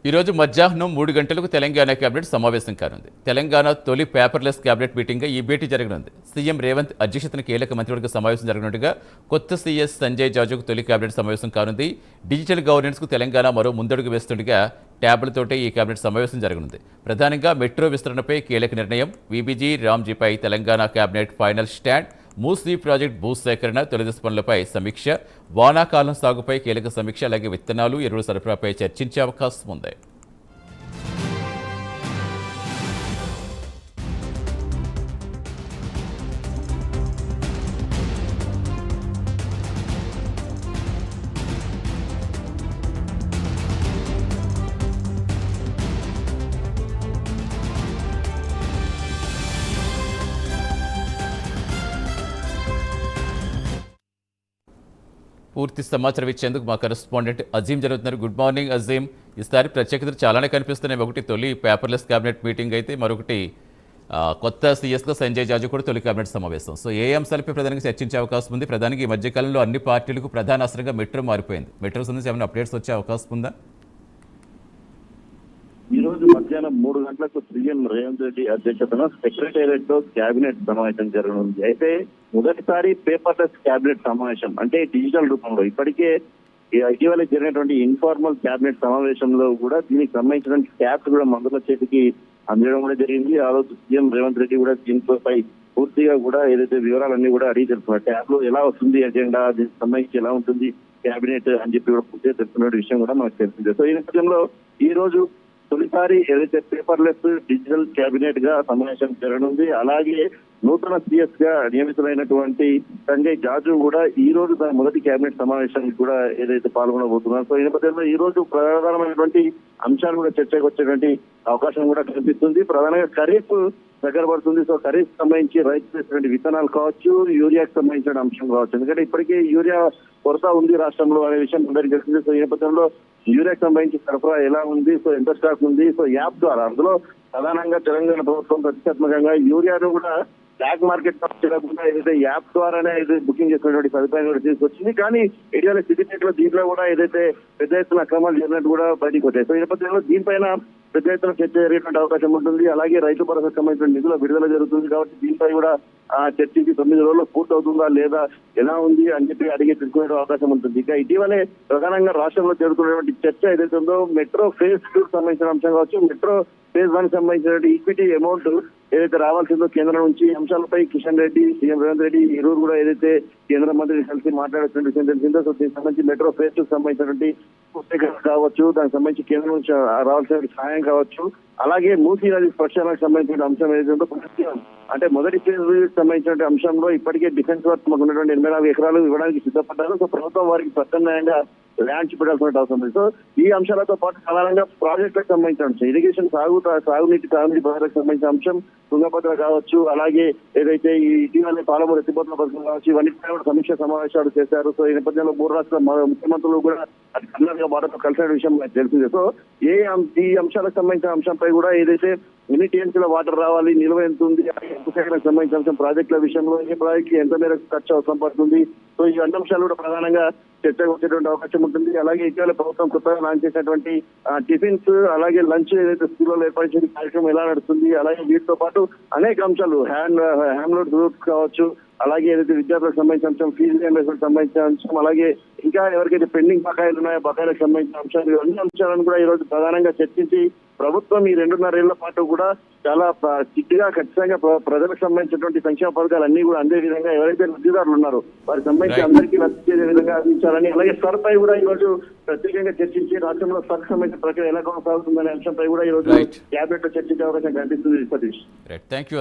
ఈరోజు మధ్యాహ్నం 3 గంటలకు తెలంగాణ కేబినెట్ సమావేశం కానుంది. తెలంగాణ తొలి పేపర్లెస్ కేబినెట్ మీటింగ్గా ఈ భేటీ జరగనుంది. సీఎం రేవంత్ అధ్యక్షతన కీలక మంత్రివర్గ సమావేశం జరగనుండగా కొత్త సీఎస్ సంజయ్ జాజుకు తొలి కేబినెట్ సమావేశం కానుంది. డిజిటల్ గవర్నెన్స్కు తెలంగాణ మరో ముందడుగు వేస్తుండగా ట్యాబ్లతోటే ఈ కేబినెట్ సమావేశం జరగనుంది. ప్రధానంగా మెట్రో విస్తరణపై కీలక నిర్ణయం, వీబీజీ రామ్జీపై Telangana cabinet final stand, Musi project భూసేకరణ, తొలిదశ పనులపై సమీక్ష, వానాకాలం సాగుపై కీలక సమీక్ష, అలాగే విత్తనాలు, ఎరువుల సరఫరాపై చర్చించే అవకాశం ఉంది. పూర్తి సమాచారం ఇచ్చేందుకు మా కరెస్పాండెంట్ అజీం జరుగుతున్నారు. Good morning Azeem. ఈసారి ప్రత్యేకతలు చాలానే కనిపిస్తున్నాయి. ఒకటి తొలి పేపర్లెస్ కేబినెట్ మీటింగ్ అయితే, మరొకటి కొత్త సీఎస్గా సంజయ్ జాజు కూడా తొలి కేబినెట్ సమావేశం. సో ఏ అంశాలపై ప్రధానంగా చర్చించే అవకాశం ఉంది? ప్రధానంగా ఈ మధ్యకాలంలో అన్ని పార్టీలకు ప్రధాన అస్త్రంగా మెట్రో మారిపోయింది. మెట్రో సంబంధించి ఏమైనా అప్డేట్స్ వచ్చే అవకాశం ఉందా? ఈ రోజు మధ్యాహ్నం 3 గంటలకు సీఎం రేవంత్ రెడ్డి అధ్యక్షతన సెక్రటేరియట్ లో కేబినెట్ సమావేశం జరగనుంది. అయితే మొదటిసారి పేపర్లెస్ కేబినెట్ సమావేశం, అంటే డిజిటల్ రూపంలో. ఇప్పటికే ఇటీవల జరిగినటువంటి ఇన్ఫార్మల్ కేబినెట్ సమావేశంలో కూడా దీనికి సంబంధించిన ట్యాబ్స్ కూడా మంత్రుల చేతికి అందడం కూడా జరిగింది. ఆ రోజు సీఎం రేవంత్ రెడ్డి కూడా దీనిపై పూర్తిగా కూడా ఏదైతే వివరాలన్నీ కూడా అడిగి తెలుసుకున్నారు. ట్యాబ్ లో ఎలా వస్తుంది ఎజెండా, దీనికి సంబంధించి ఎలా ఉంటుంది కేబినెట్ అని చెప్పి కూడా పూర్తిగా తెలుసుకున్న విషయం కూడా మనకు తెలిసిందే. సో ఈ నేపథ్యంలో ఈ రోజు తొలిసారి ఏదైతే పేపర్లెస్ డిజిటల్ కేబినెట్ గా సమావేశం జరగనుంది. అలాగే నూతన సీఎస్ గా నియమితులైనటువంటి సంజయ్ జాజు కూడా ఈ రోజు తన మొదటి కేబినెట్ సమావేశానికి కూడా ఏదైతే పాల్గొనబోతున్నారు. సో ఈ నేపథ్యంలో ఈ రోజు ప్రధానమైనటువంటి అంశాలు కూడా చర్చకు వచ్చేటువంటి అవకాశం కూడా కనిపిస్తుంది. ప్రధానంగా ఖరీఫ్ దగ్గర పడుతుంది. సో ఖరీఫ్ సంబంధించి రైతు చేసినటువంటి విత్తనాలు కావచ్చు, యూరియాకి సంబంధించిన అంశం కావచ్చు. ఎందుకంటే ఇప్పటికే యూరియా కొరత ఉంది రాష్ట్రంలో అనే విషయం అందరికీ తెలిసింది. సో ఈ నేపథ్యంలో యూరియాకి సంబంధించి సరఫరా ఎలా ఉంది, సో ఎంత స్టాక్ ఉంది, సో యాప్ ద్వారా అందులో ప్రధానంగా తెలంగాణ ప్రభుత్వం ప్రతిష్టాత్మకంగా యూరియాను కూడా బ్లాక్ మార్కెట్ చేయకుండా ఏదైతే యాప్ ద్వారానే ఏదైతే బుకింగ్ చేసినటువంటి సదుపాయం కూడా తీసుకొచ్చింది. కానీ ఇటీవల సిద్దిపేట లో దీంట్లో కూడా ఏదైతే పెద్ద ఎత్తున అక్రమాలు జరిగినట్టు కూడా బయటకు వచ్చాయి. సో ఈ నేపథ్యంలో దీనిపైన పెద్ద ఎత్తున చర్చ జరిగేటువంటి అవకాశం ఉంటుంది. అలాగే రైతు భరోసాకు సంబంధించిన నిధుల విడుదల జరుగుతుంది కాబట్టి దీనిపై కూడా చర్చించి 9 రోజుల్లో పూర్తవుతుందా లేదా, ఎలా ఉంది అని చెప్పి అడిగి తెలుసుకునే అవకాశం ఉంటుంది. ఇక ఇటీవలే ప్రధానంగా రాష్ట్రంలో జరుగుతున్నటువంటి చర్చ ఏదైతే ఉందో మెట్రో ఫేజ్ 2 సంబంధించిన అంశం కావచ్చు, మెట్రో ఫేజ్ 1 సంబంధించిన ఈక్విటీ అమౌంట్ ఏదైతే రావాల్సిందో కేంద్రం నుంచి అంశాలపై కిషన్ రెడ్డి, సీఎం రేవంత్ రెడ్డి ఇరువురు కూడా ఏదైతే కేంద్ర మంత్రి కలిసి మాట్లాడుతున్న విషయం తెలిసిందో. సో దీనికి సంబంధించి మెట్రో ఫేజ్ 2 సంబంధించినటువంటి కావచ్చు, దానికి సంబంధించి కేంద్రం నుంచి రావాల్సిన సహాయం కావచ్చు, అలాగే మూసీ నది ప్రక్షాళనకు సంబంధించిన అంశం ఏదైతే ఉందో అంటే మొదటి ఫేజ్ సంబంధించిన అంశంలో ఇప్పటికే డిఫెన్స్ వర్క్ మాకు ఉన్నటువంటి 84 ఎకరాలు ఇవ్వడానికి సిద్ధపడ్డారు. సో ప్రభుత్వం వారికి ప్రత్యామ్నాయంగా ల్యాండ్ చూపెట్టాల్సిన అవసరం ఉంది. సో ఈ అంశాలతో పాటు ప్రధానంగా ప్రాజెక్టులకు సంబంధించిన అంశం, ఇరిగేషన్ సాగునీటి ప్రాజెక్టులకు సంబంధించిన అంశం, తుంగభద్ర కావచ్చు, అలాగే ఏదైతే ఈ ఇటీవల పాలమూరు ఎత్తిపోతల పథకం కావచ్చు, ఇవన్నీ కూడా సమీక్ష సమావేశాలు చేశారు. సో ఈ నేపథ్యంలో 3 రాష్ట్రాల ముఖ్యమంత్రులు కూడా అది కర్ణాటక భారత్ కలిసిన విషయం తెలిసిందే. సో ఈ అంశాలకు సంబంధించిన అంశంపై కూడా ఏదైతే ఎన్ని టీఎంసీల వాటర్ రావాలి, నిల్వ ఎంత ఉంది, సంబంధించిన అంశం, ప్రాజెక్టుల విషయంలో ఏ ప్రాజెక్ట్ ఎంత మేరకు ఖర్చు అవసరం పడుతుంది. సో ఈ అన్ని అంశాలు కూడా ప్రధానంగా చర్చకు వచ్చేటువంటి అవకాశం ఉంటుంది. అలాగే ఇటీవల ప్రభుత్వం కొత్తగా లాంచ్ చేసినటువంటి టిఫిన్స్, అలాగే లంచ్ ఏదైతే స్కూల్లో ఏర్పరిచిన కార్యక్రమం ఎలా నడుస్తుంది, అలాగే వీటితో పాటు అనేక అంశాలు హ్యాండ్లోడ్ గ్రూప్స్ కావచ్చు, అలాగే ఏదైతే విద్యార్థులకు సంబంధించిన అంశం, ఫీజు రియంబర్స్మెంట్ సంబంధించిన అంశం, అలాగే ఇంకా ఎవరికైతే పెండింగ్ బకాయిలు ఉన్నాయో బకాయిలకు సంబంధించిన అంశాలు, అన్ని అంశాలను కూడా ఈ రోజు ప్రధానంగా చర్చించి ప్రభుత్వం ఈ 2.5 ఏళ్ల పాటు కూడా చాలా చిట్టుగా ఖచ్చితంగా ప్రజలకు సంబంధించినటువంటి సంక్షేమ పథకాలు అన్ని కూడా అందే విధంగా ఎవరైతే లబ్ధిదారులు ఉన్నారో వారికి సంబంధించి అందరికీ లబ్ధి చేసే విధంగా అందించాలని, అలాగే సర్పై కూడా ఈ రోజు ప్రత్యేకంగా చర్చించి రాష్ట్రంలో సర్ సంబంధించిన ప్రక్రియ ఎలా కొనసాగుతుందనే అంశంపై కూడా ఈ రోజు క్యాబినెట్ లో చర్చించే అవకాశం కనిపిస్తుంది. Satish, thank you.